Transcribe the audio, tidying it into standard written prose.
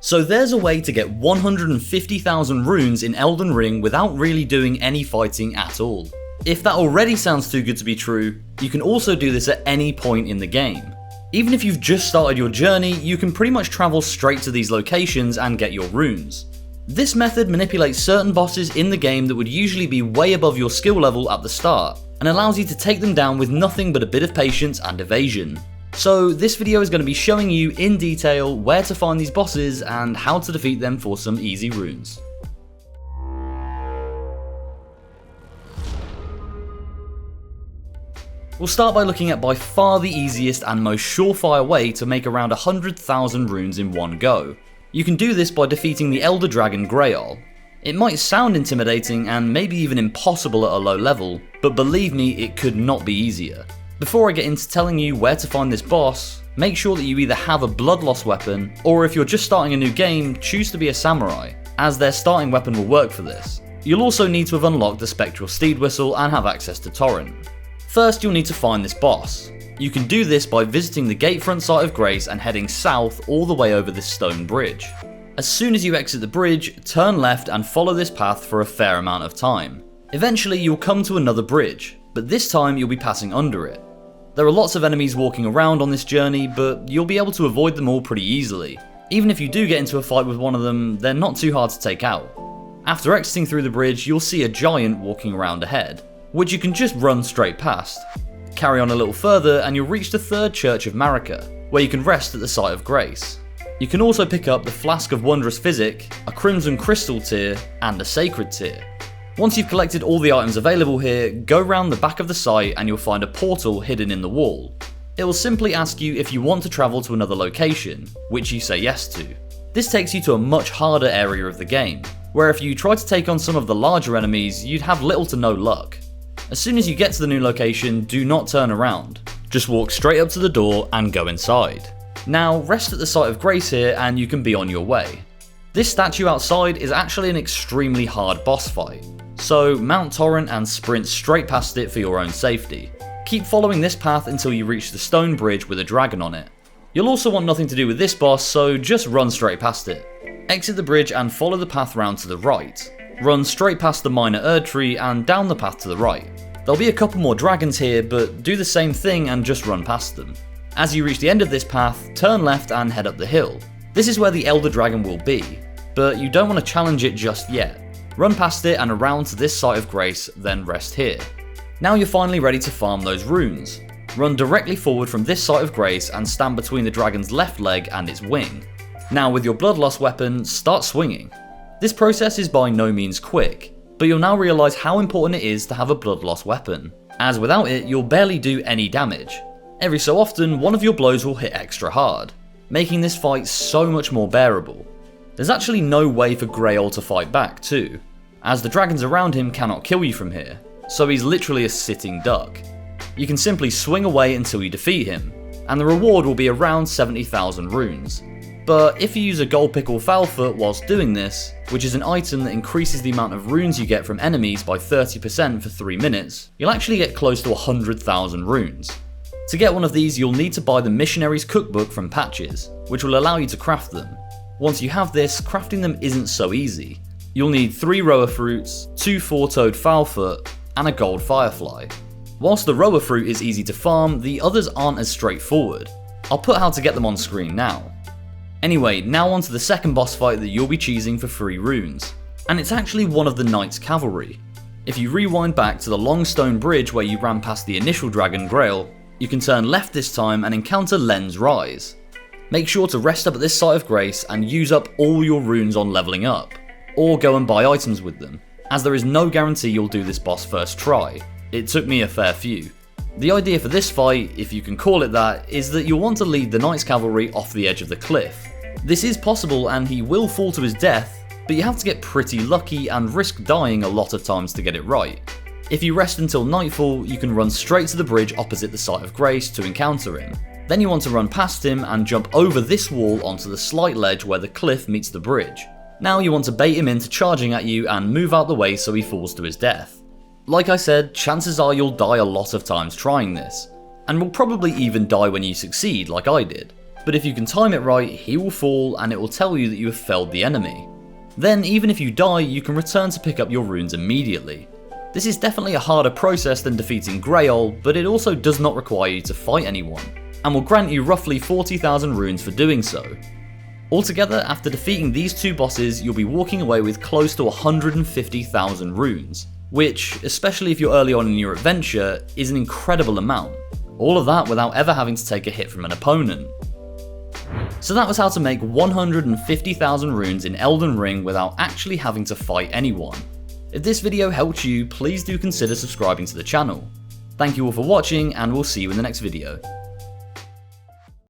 So there's a way to get 150,000 runes in Elden Ring without really doing any fighting at all. If that already sounds too good to be true, you can also do this at any point in the game. Even if you've just started your journey, you can pretty much travel straight to these locations and get your runes. This method manipulates certain bosses in the game that would usually be way above your skill level at the start, and allows you to take them down with nothing but a bit of patience and evasion. So this video is going to be showing you in detail where to find these bosses and how to defeat them for some easy runes. We'll start by looking at by far the easiest and most surefire way to make around 100,000 runes in one go. You can do this by defeating the Elder Dragon Greyoll. It might sound intimidating and maybe even impossible at a low level, but believe me, it could not be easier. Before I get into telling you where to find this boss, make sure that you either have a blood loss weapon, or if you're just starting a new game, choose to be a samurai, as their starting weapon will work for this. You'll also need to have unlocked the Spectral Steed Whistle and have access to Torrent. First, you'll need to find this boss. You can do this by visiting the Gatefront site of Grace and heading south all the way over this stone bridge. As soon as you exit the bridge, turn left and follow this path for a fair amount of time. Eventually you'll come to another bridge, but this time you'll be passing under it. There are lots of enemies walking around on this journey, but you'll be able to avoid them all pretty easily. Even if you do get into a fight with one of them, they're not too hard to take out. After exiting through the bridge, you'll see a giant walking around ahead, which you can just run straight past. Carry on a little further and you'll reach the third church of Marika, where you can rest at the site of Grace. You can also pick up the Flask of Wondrous Physic, a Crimson Crystal tier, and a Sacred tier. Once you've collected all the items available here, go round the back of the site and you'll find a portal hidden in the wall. It will simply ask you if you want to travel to another location, which you say yes to. This takes you to a much harder area of the game, where if you try to take on some of the larger enemies, you'd have little to no luck. As soon as you get to the new location, do not turn around. Just walk straight up to the door and go inside. Now rest at the site of Grace here and you can be on your way. This statue outside is actually an extremely hard boss fight, so mount Torrent and sprint straight past it for your own safety. Keep following this path until you reach the stone bridge with a dragon on it. You'll also want nothing to do with this boss, so just run straight past it. Exit the bridge and follow the path round to the right. Run straight past the minor Erd tree and down the path to the right. There'll be a couple more dragons here, but do the same thing and just run past them. As you reach the end of this path, turn left and head up the hill. This is where the Elder Dragon will be, but you don't want to challenge it just yet. Run past it and around to this site of Grace, then rest here. Now you're finally ready to farm those runes. Run directly forward from this site of Grace and stand between the dragon's left leg and its wing. Now with your blood loss weapon, start swinging. This process is by no means quick, but you'll now realise how important it is to have a blood loss weapon, as without it you'll barely do any damage. Every so often, one of your blows will hit extra hard, making this fight so much more bearable. There's actually no way for Greyoll to fight back too, as the dragons around him cannot kill you from here, so he's literally a sitting duck. You can simply swing away until you defeat him, and the reward will be around 70,000 runes. But if you use a gold pick or foulfoot whilst doing this, which is an item that increases the amount of runes you get from enemies by 30% for 3 minutes, you'll actually get close to 100,000 runes. To get one of these, you'll need to buy the Missionary's Cookbook from Patches, which will allow you to craft them. Once you have this, crafting them isn't so easy. You'll need 3 roa fruits, 2 4-toed foulfoot, and a gold firefly. Whilst the roa fruit is easy to farm, the others aren't as straightforward. I'll put how to get them on screen now. Anyway, now on to the second boss fight that you'll be choosing for free runes, and it's actually one of the Knight's Cavalry. If you rewind back to the long stone bridge where you ran past the initial dragon Greyoll, you can turn left this time and encounter Len's Rise. Make sure to rest up at this site of Grace and use up all your runes on leveling up, or go and buy items with them, as there is no guarantee you'll do this boss first try. It took me a fair few. The idea for this fight, if you can call it that, is that you'll want to lead the Knight's Cavalry off the edge of the cliff. This is possible and he will fall to his death, but you have to get pretty lucky and risk dying a lot of times to get it right. If you rest until nightfall, you can run straight to the bridge opposite the site of Grace to encounter him. Then you want to run past him and jump over this wall onto the slight ledge where the cliff meets the bridge. Now you want to bait him into charging at you and move out the way so he falls to his death. Like I said, chances are you'll die a lot of times trying this, and will probably even die when you succeed like I did. but if you can time it right, he will fall and it will tell you that you have felled the enemy. Then, even if you die, you can return to pick up your runes immediately. This is definitely a harder process than defeating Greyoll, but it also does not require you to fight anyone, and will grant you roughly 40,000 runes for doing so. Altogether, after defeating these 2 bosses, you'll be walking away with close to 150,000 runes, which, especially if you're early on in your adventure, is an incredible amount. All of that without ever having to take a hit from an opponent. So that was how to make 150,000 runes in Elden Ring without actually having to fight anyone. If this video helped you, please do consider subscribing to the channel. Thank you all for watching, and we'll see you in the next video.